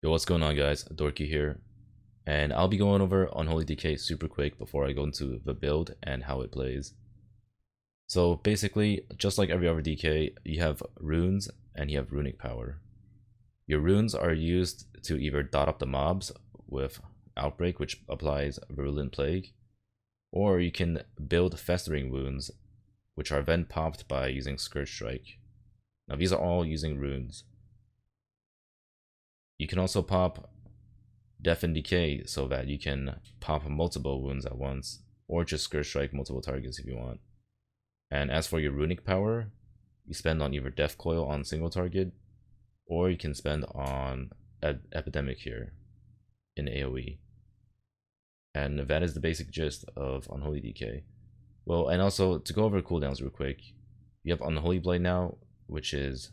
Yo, what's going on, guys? Dorky here, and I'll be going over Unholy DK super quick before I go into the build and how it plays. So basically, just like every other DK, you have runes and you have runic power. Your runes are used to either dot up the mobs with Outbreak, which applies Virulent Plague, or you can build Festering Wounds, which are then popped by using Scourge Strike. Now these are all using runes. You can also pop Death and Decay so that you can pop multiple wounds at once, or just Scourge Strike multiple targets if you want. And as for your runic power, you spend on either Death Coil on single target, or you can spend on Epidemic here in AoE. And that is the basic gist of Unholy DK. Well, and also to go over cooldowns real quick, you have Unholy Blade now, which is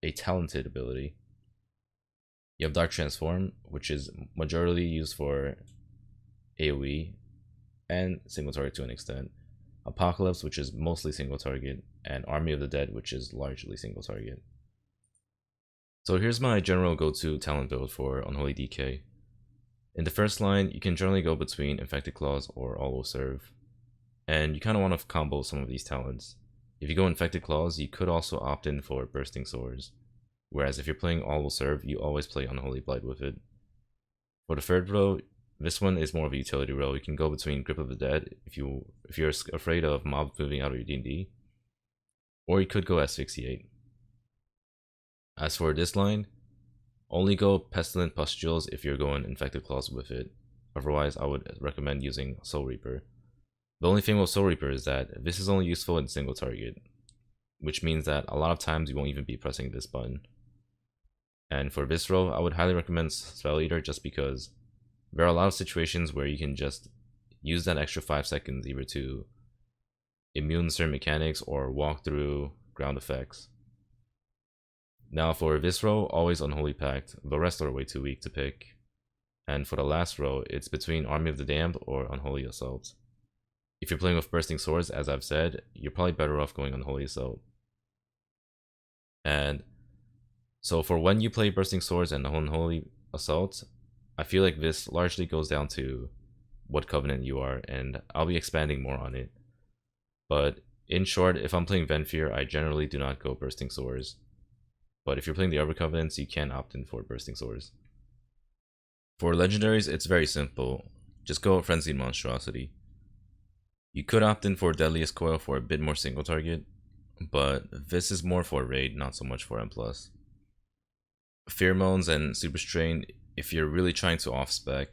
a talented ability. You have Dark Transform, which is majority used for AoE and single target to an extent. Apocalypse, which is mostly single target, and Army of the Dead, which is largely single target. So here's my general go-to talent build for Unholy DK. In the first line, you can generally go between Infected Claws or All Will Serve, and you kind of want to combo some of these talents. If you go Infected Claws, you could also opt in for Bursting Swords, whereas if you're playing All Will Serve, you always play Unholy Blight with it. For the third row, this one is more of a utility row. You can go between Grip of the Dead if you're afraid of mobs moving out of your D&D, or you could go Asphyxiate. As for this line, only go Pestilent Pustules if you're going Infected Claws with it. Otherwise, I would recommend using Soul Reaper. The only thing with Soul Reaper is that this is only useful in single target, which means that a lot of times you won't even be pressing this button. And for this row, I would highly recommend Spell Eater just because there are a lot of situations where you can just use that extra 5 seconds either to immune certain mechanics or walk through ground effects. Now for this row, always Unholy Pact. The rest are way too weak to pick. And for the last row, it's between Army of the Damned or Unholy Assault. If you're playing with Bursting Swords, as I've said, you're probably better off going Unholy Assault. And so for when you play Bursting Swords and Unholy Assault, I feel like this largely goes down to what covenant you are, and I'll be expanding more on it. But in short, if I'm playing Venthyr, I generally do not go Bursting Swords. But if you're playing the other covenants, you can opt in for Bursting Swords. For Legendaries, it's very simple. Just go Frenzied Monstrosity. You could opt in for Deadliest Coil for a bit more single target, but this is more for raid, not so much for M+. Pheromones and Super Strain if you're really trying to off-spec,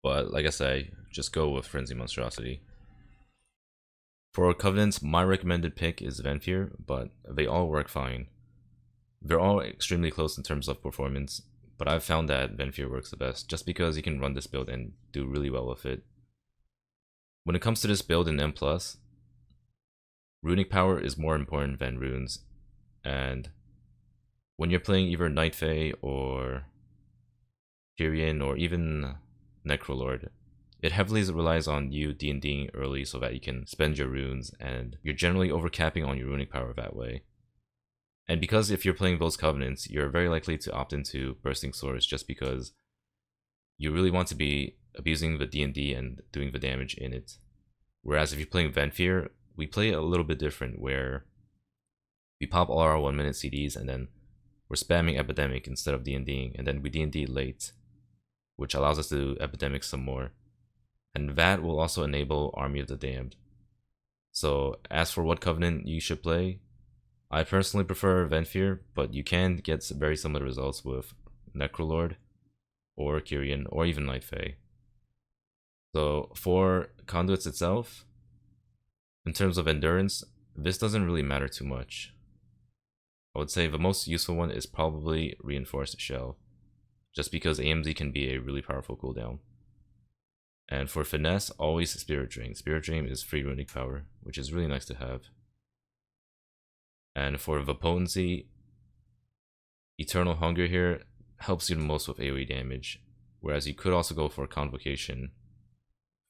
but like I say, just go with Frenzied Monstrosity. For Covenants, my recommended pick is Venthyr, but they all work fine. They're all extremely close in terms of performance, but I've found that Venthyr works the best just because you can run this build and do really well with it. When it comes to this build in M+, runic power is more important than runes, and when you're playing either Night Fae or Tyrion or even Necrolord, it heavily relies on you D&Ding early so that you can spend your runes, and you're generally overcapping on your runic power that way. And because if you're playing those covenants, you're very likely to opt into Bursting Swords just because you really want to be abusing the D&D and doing the damage in it. Whereas if you're playing Venthyr, we play a little bit different where we pop all our 1 minute CDs and then we're spamming Epidemic instead of D&Ding, and then we D&D late, which allows us to do Epidemic some more. And that will also enable Army of the Damned. So as for what covenant you should play, I personally prefer Venthyr, but you can get very similar results with Necrolord or Kyrian or even Night Fae. So for Conduits itself, in terms of endurance, this doesn't really matter too much. I would say the most useful one is probably Reinforced Shell, just because AMZ can be a really powerful cooldown. And for Finesse, always Spirit Drain. Spirit Drain is free runic power, which is really nice to have. And for the potency, Eternal Hunger here helps you the most with AoE damage, whereas you could also go for Convocation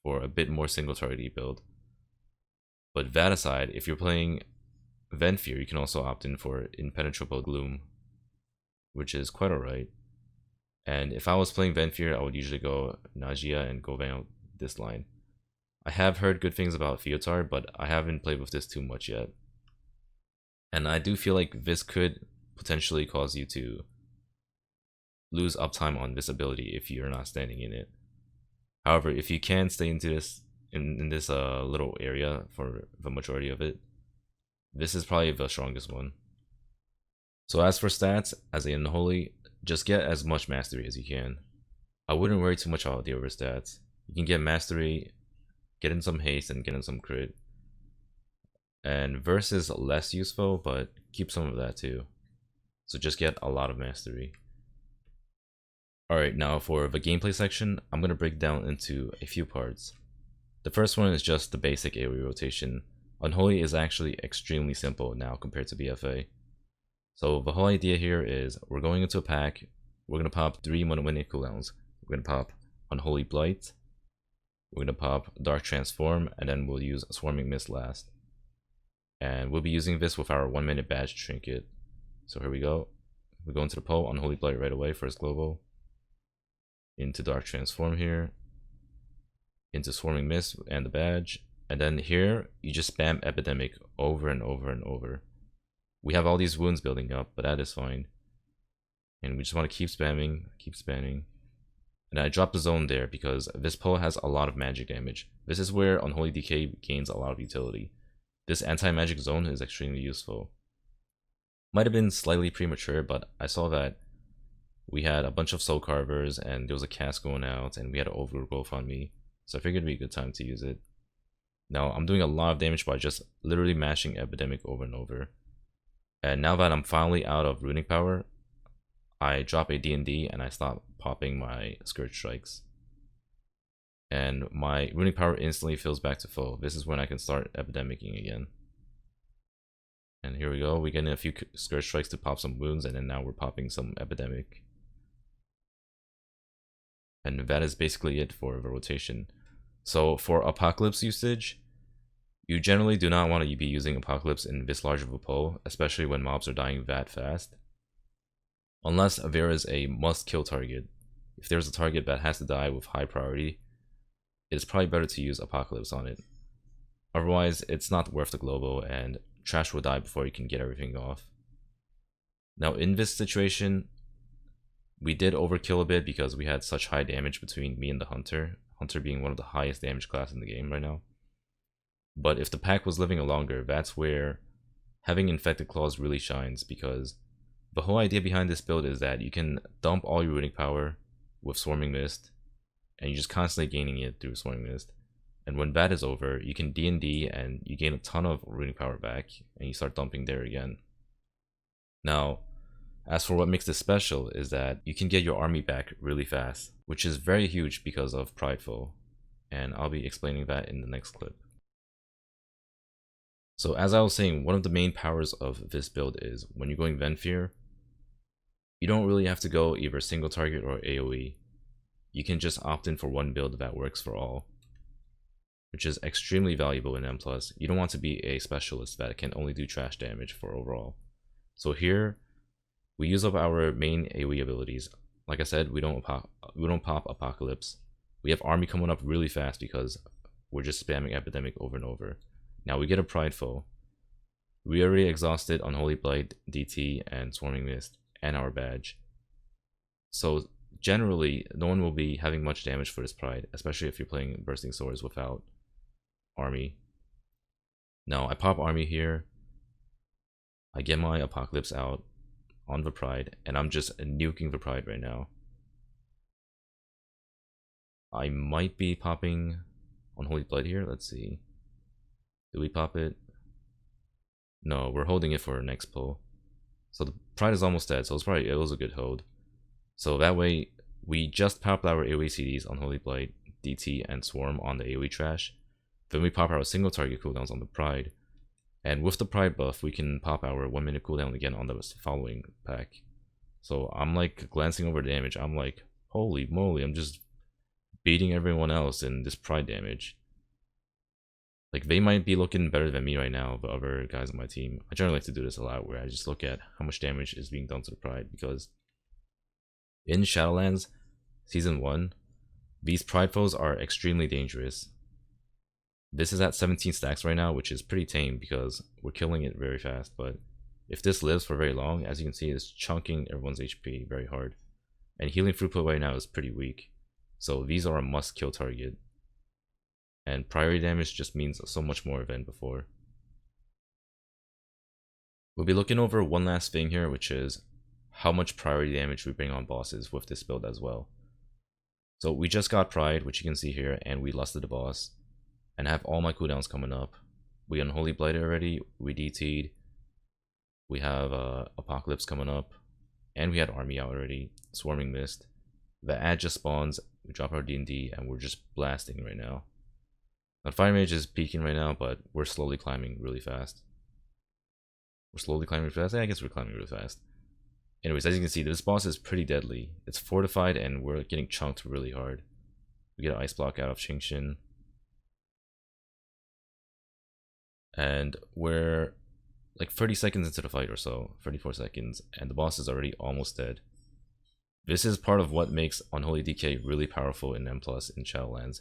for a bit more single target build. But that aside, if you're playing Venthyr, you can also opt in for Impenetrable Gloom, which is quite alright. And if I was playing Venfear, I would usually go Nagia and go Van this line. I have heard good things about Fiotar, but I haven't played with this too much yet. And I do feel like this could potentially cause you to lose uptime on this ability if you're not standing in it. However, if you can stay into this in this little area for the majority of it, this is probably the strongest one. So as for stats, as a Unholy, just get as much mastery as you can. I wouldn't worry too much about the other stats. You can get mastery, get in some haste, and get in some crit. And verse is less useful, but keep some of that too. So just get a lot of mastery. Alright, now for the gameplay section, I'm going to break down into a few parts. The first one is just the basic AoE rotation. Unholy is actually extremely simple now compared to BFA. So the whole idea here is we're going into a pack, we're going to pop 3 1-minute cooldowns. We're going to pop Unholy Blight, we're going to pop Dark Transform, and then we'll use Swarming Mist last. And we'll be using this with our 1-minute badge trinket. So here we go. We go into the pole, Unholy Blight right away, first global. Into Dark Transform here. Into Swarming Mist and the badge. And then here, you just spam Epidemic over and over and over. We have all these wounds building up, but that is fine. And we just want to keep spamming, keep spamming. And I dropped the zone there because this pole has a lot of magic damage. This is where Unholy Decay gains a lot of utility. This anti-magic zone is extremely useful. Might have been slightly premature, but I saw that we had a bunch of soul carvers and there was a cast going out and we had an overgrowth on me. So I figured it'd be a good time to use it. Now I'm doing a lot of damage by just literally mashing Epidemic over and over. And now that I'm finally out of runic power, I drop a D&D and I stop popping my Scourge Strikes. And my runic power instantly fills back to full. This is when I can start epidemicing again. And here we go, we get in a few Scourge Strikes to pop some wounds, and then now we're popping some epidemic. And that is basically it for the rotation. So for Apocalypse usage, you generally do not want to be using Apocalypse in this large of a pole, especially when mobs are dying that fast. Unless there is a must kill target. If there's a target that has to die with high priority, it's probably better to use Apocalypse on it. Otherwise, it's not worth the global and trash will die before you can get everything off. Now in this situation, we did overkill a bit because we had such high damage between me and the Hunter. Hunter being one of the highest damage class in the game right now. But if the pack was living longer, that's where having Infected Claws really shines, because the whole idea behind this build is that you can dump all your runic power with Swarming Mist, and you're just constantly gaining it through Swarming Mist. And when that is over, you can D&D and you gain a ton of runic power back, and you start dumping there again. Now, as for what makes this special is that you can get your army back really fast, which is very huge because of Prideful, and I'll be explaining that in the next clip. So as I was saying, one of the main powers of this build is when you're going Venfear, you don't really have to go either single target or AoE. You can just opt in for one build that works for all, which is extremely valuable in M+. You don't want to be a specialist that can only do trash damage for overall. So here, we use up our main AoE abilities. Like I said, we don't pop Apocalypse. We have Army coming up really fast because we're just spamming Epidemic over and over. Now we get a Prideful. We already exhausted Unholy Blight, DT, and Swarming Mist, and our badge. So generally, no one will be having much damage for this Pride, especially if you're playing Bursting Swords without Army. Now I pop Army here. I get my Apocalypse out on the Pride, and I'm just nuking the Pride right now. I might be popping Unholy Blood here. Let's see. Do we pop it? No, we're holding it for our next pull. So the Pride is almost dead, so it was a good hold. So that way, we just popped our AoE CDs on Unholy Blight, DT, and Swarm on the AoE trash. Then we pop our single target cooldowns on the Pride. And with the Pride buff, we can pop our 1 minute cooldown again on the following pack. So I'm like glancing over the damage, I'm like, holy moly, I'm just beating everyone else in this Pride damage. Like, they might be looking better than me right now, the other guys on my team. I generally like to do this a lot, where I just look at how much damage is being done to the Pride, because In Shadowlands Season 1, these pride foes are extremely dangerous. This is at 17 stacks right now, which is pretty tame because we're killing it very fast, but if this lives for very long, as you can see, it's chunking everyone's HP very hard. And healing throughput right now is pretty weak. So these are a must kill target. And priority damage just means so much more than before. We'll be looking over one last thing here, which is how much priority damage we bring on bosses with this build as well. So we just got Pride, which you can see here, and we lusted the boss. And have all my cooldowns coming up. We Unholy Blighted already, we DT'd. We have Apocalypse coming up. And we had Army out already, Swarming Mist. The ad just spawns, we drop our D&D, and we're just blasting right now. Now, Fire Mage is peaking right now, but we're slowly climbing really fast. We're slowly climbing really fast? Yeah, I guess we're climbing really fast. Anyways, as you can see, this boss is pretty deadly. It's fortified, and we're getting chunked really hard. We get an Ice Block out of Qingshin. And we're like 30 seconds into the fight or so, 34 seconds, and the boss is already almost dead. This is part of what makes Unholy DK really powerful in M+ in Shadowlands,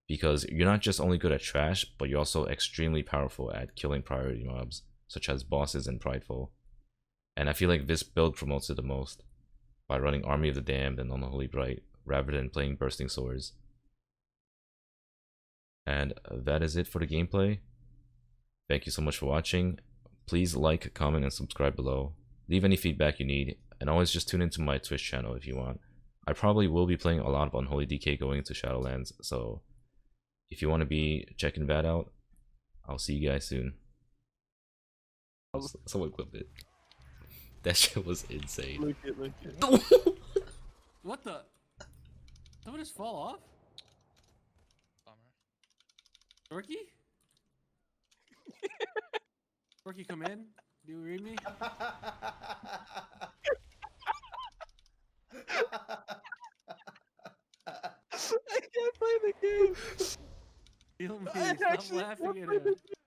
because you're not just only good at trash, but you're also extremely powerful at killing priority mobs, such as bosses and Prideful. And I feel like this build promotes it the most, by running Army of the Damned and Unholy Bright, rather than playing Bursting Swords. And that is it for the gameplay. Thank you so much for watching. Please like, comment, and subscribe below. Leave any feedback you need, and always just tune into my Twitch channel if you want. I probably will be playing a lot of Unholy DK going into Shadowlands, so if you want to be checking that out, I'll see you guys soon. Someone clip it. That shit was insane. Look it. What the? Did it just fall off? Bummer. Dorky? Dorky, come in. Do you read me? I can't play the game. Feel me. I Stop actually laughing can't at play the him. game.